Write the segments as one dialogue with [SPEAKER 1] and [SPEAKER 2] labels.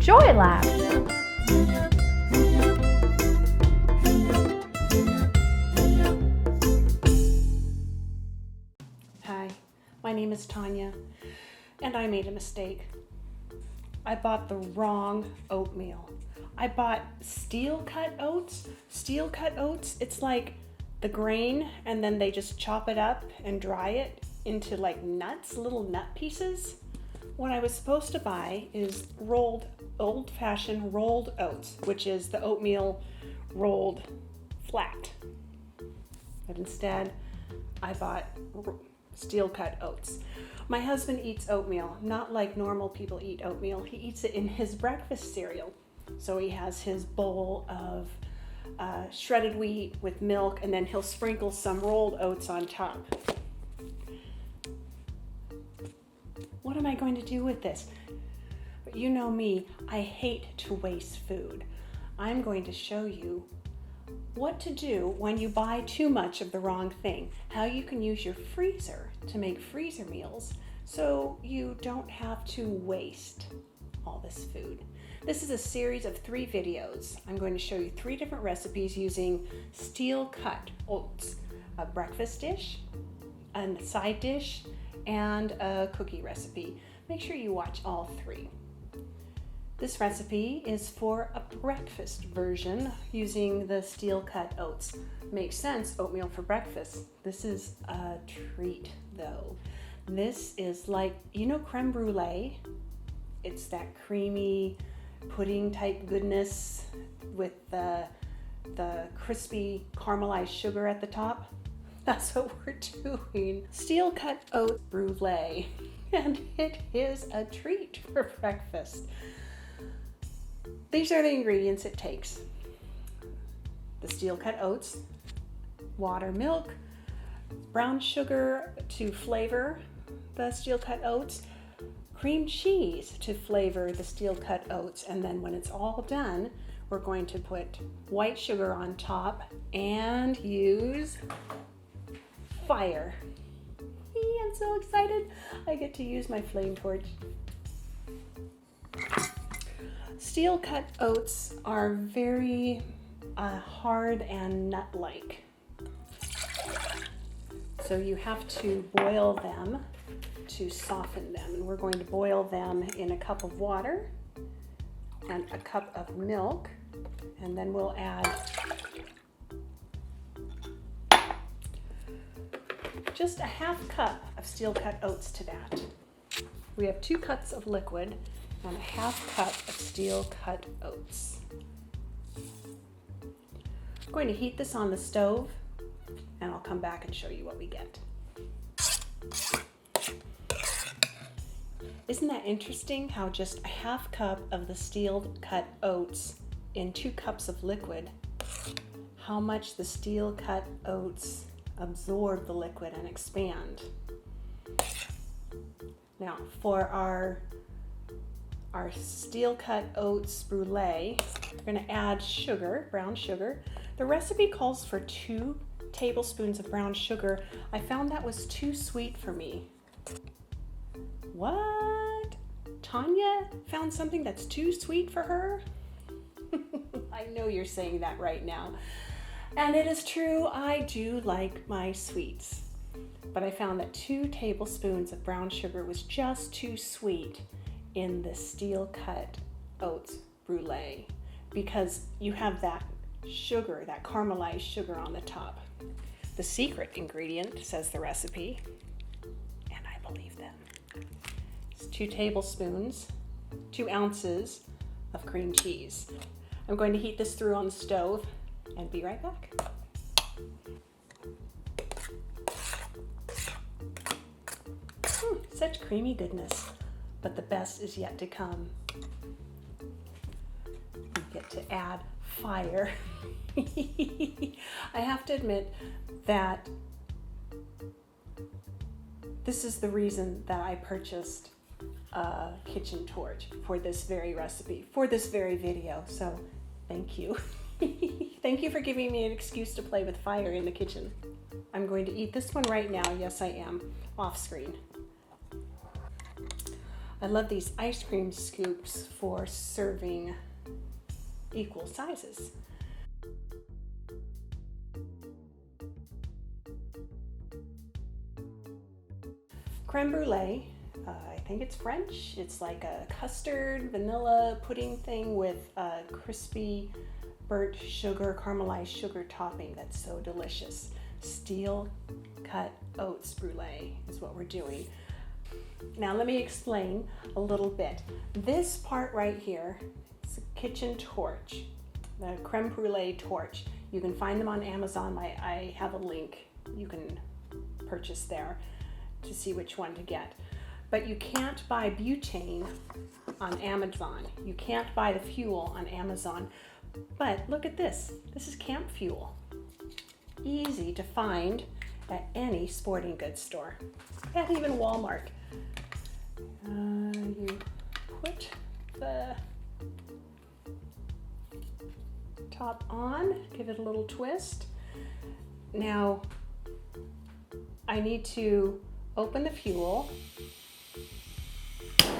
[SPEAKER 1] Joy Lab.
[SPEAKER 2] Hi, my name is Tonya, and I made a mistake. I bought the wrong oatmeal. I bought Steel Cut Oats. Steel Cut Oats, it's like the grain, and then they just chop it up and dry it into like nuts, little nut pieces. What I was supposed to buy is old-fashioned rolled oats, which is the oatmeal rolled flat. But instead, I bought Steel Cut Oats. My husband eats oatmeal, not like normal people eat oatmeal. He eats it in his breakfast cereal. So he has his bowl of shredded wheat with milk, and then he'll sprinkle some rolled oats on top. What am I going to do with this? But you know me, I hate to waste food. I'm going to show you what to do when you buy too much of the wrong thing, how you can use your freezer to make freezer meals so you don't have to waste all this food. This is a series of 3 videos. I'm going to show you 3 different recipes using Steel Cut Oats, a breakfast dish, a side dish, and a cookie recipe. Make sure you watch all 3. This recipe is for a breakfast version using the Steel Cut Oats. Makes sense, oatmeal for breakfast. This is a treat though. This is like, you know, creme brulee? It's that creamy pudding type goodness with the crispy caramelized sugar at the top. That's what we're doing. Steel Cut Oat Brulee, and it is a treat for breakfast. These are the ingredients it takes. The Steel Cut Oats, water, milk, brown sugar to flavor the Steel Cut Oats, cream cheese to flavor the Steel Cut Oats, and then when it's all done, we're going to put white sugar on top and use fire. I'm so excited. I get to use my flame torch. Steel Cut Oats are very hard and nut-like. So you have to boil them to soften them. And we're going to boil them in a cup of water and a cup of milk. And then we'll add just a half cup of Steel Cut Oats to that. We have 2 cups of liquid and a half cup of Steel Cut Oats. I'm going to heat this on the stove, and I'll come back and show you what we get. Isn't that interesting how just a half cup of the Steel Cut Oats in 2 cups of liquid, how much the Steel Cut Oats absorb the liquid and expand. Now for our Steel Cut Oats Brûlée, we're going to add sugar, brown sugar. The recipe calls for 2 tablespoons of brown sugar. I found that was too sweet for me. What? Tonya found something that's too sweet for her? I know you're saying that right now. And it is true, I do like my sweets. But I found that 2 tablespoons of brown sugar was just too sweet in the Steel Cut Oats Brûlée because you have that sugar, that caramelized sugar on the top. The secret ingredient, says the recipe, and I believe them, is 2 tablespoons, 2 ounces of cream cheese. I'm going to heat this through on the stove and be right back. Such creamy goodness, but the best is yet to come. We get to add fire. I have to admit that this is the reason that I purchased a kitchen torch for this very recipe, for this very video, so thank you. Thank you for giving me an excuse to play with fire in the kitchen. I'm going to eat this one right now. Yes, I am. Off screen. I love these ice cream scoops for serving equal sizes. Creme brulee, I think it's French. It's like a custard, vanilla pudding thing with a crispy burnt sugar, caramelized sugar topping that's so delicious. Steel Cut Oats Brûlée is what we're doing. Now let me explain a little bit. This part right here is a kitchen torch, the creme brulee torch. You can find them on Amazon. I have a link you can purchase there to see which one to get. But you can't buy butane on Amazon. You can't buy the fuel on Amazon. But look at this. This is camp fuel. Easy to find at any sporting goods store, at even Walmart. You put the top on, give it a little twist. Now, I need to open the fuel. Okay.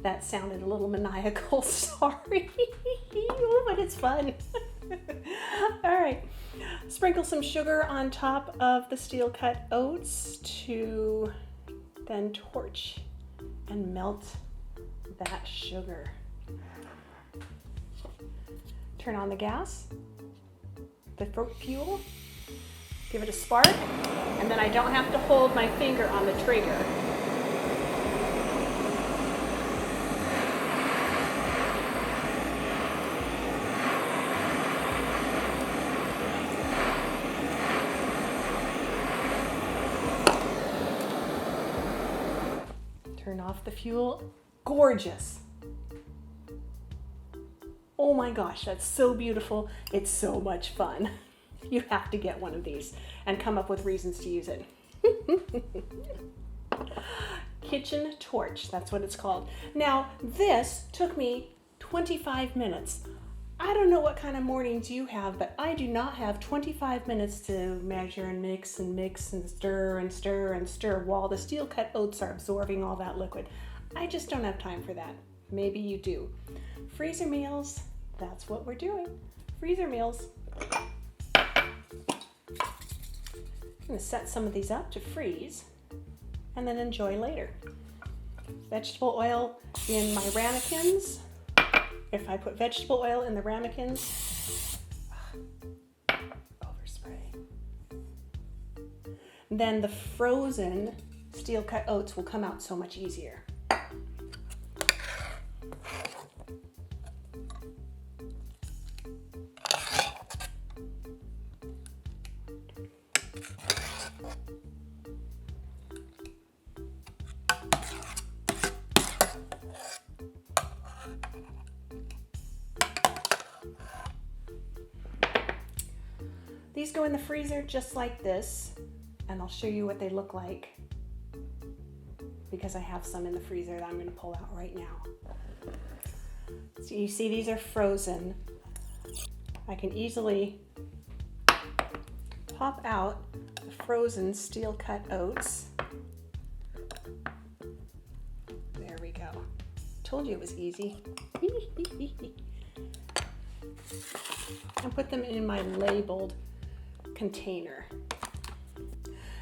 [SPEAKER 2] That sounded a little maniacal, sorry. But it's fun. All right, sprinkle some sugar on top of the Steel Cut Oats to then torch and melt that sugar. Turn on the gas, the fuel, give it a spark, and then I don't have to hold my finger on the trigger. Turn off the fuel. Gorgeous. Oh my gosh, that's so beautiful. It's so much fun. You have to get one of these and come up with reasons to use it. Kitchen torch, that's what it's called. Now, this took me 25 minutes. I don't know what kind of mornings you have, but I do not have 25 minutes to measure and mix and stir and stir and stir while the Steel Cut Oats are absorbing all that liquid. I just don't have time for that. Maybe you do. Freezer meals, that's what we're doing. Freezer meals. I'm going to set some of these up to freeze and then enjoy later. Vegetable oil in my ramekins. If I put vegetable oil in the ramekins, overspray, then the frozen Steel Cut Oats will come out so much easier. These go in the freezer just like this, and I'll show you what they look like because I have some in the freezer that I'm going to pull out right now. So you see these are frozen. I can easily pop out the frozen Steel Cut Oats. There we go. Told you it was easy. And put them in my labeled container.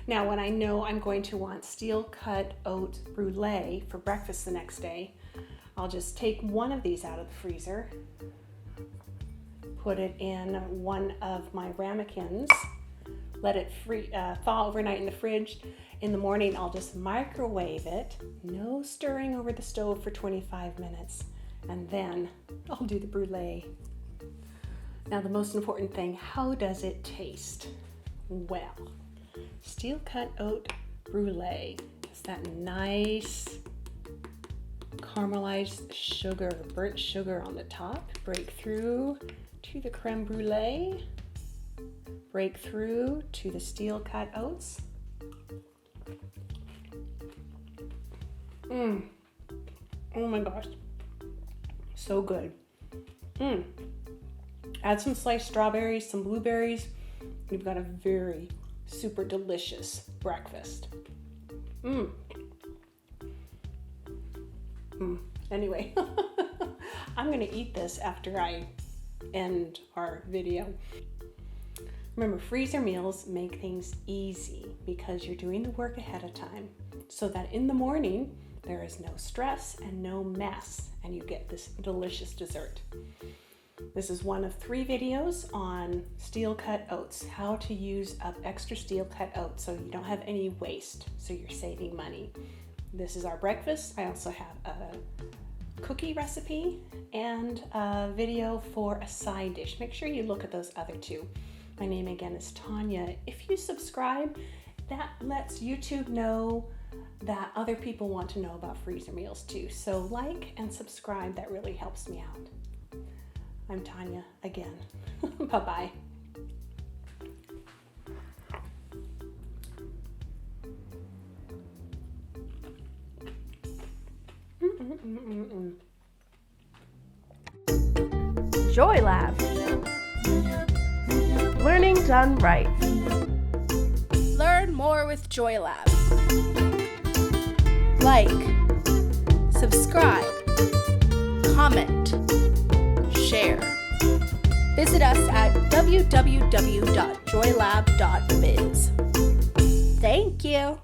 [SPEAKER 2] Now, when I know I'm going to want Steel Cut Oat Brulee for breakfast the next day, I'll just take one of these out of the freezer, put it in one of my ramekins, let it thaw overnight in the fridge. In the morning, I'll just microwave it, no stirring over the stove for 25 minutes, and then I'll do the brulee. Now, the most important thing, how does it taste? Well, Steel Cut Oat Brulee is that nice caramelized sugar, burnt sugar on the top, break through to the creme brulee, break through to the Steel Cut Oats. Oh my gosh, so good. Add some sliced strawberries, some blueberries. You've got a very, super delicious breakfast. Anyway, I'm going to eat this after I end our video. Remember, freezer meals make things easy because you're doing the work ahead of time so that in the morning there is no stress and no mess and you get this delicious dessert. This is one of 3 videos on Steel Cut Oats, how to use up extra Steel Cut Oats so you don't have any waste, so you're saving money. This is our breakfast. I also have a cookie recipe and a video for a side dish. Make sure you look at those other 2. My name again is Tonya. If you subscribe, that lets YouTube know that other people want to know about freezer meals too. So like and subscribe, that really helps me out. I'm Tonya again. Bye-bye.
[SPEAKER 1] Joy Lab. Learning done right. Learn more with Joy Lab. Like, subscribe, comment, share. Visit us at www.joylab.biz. Thank you.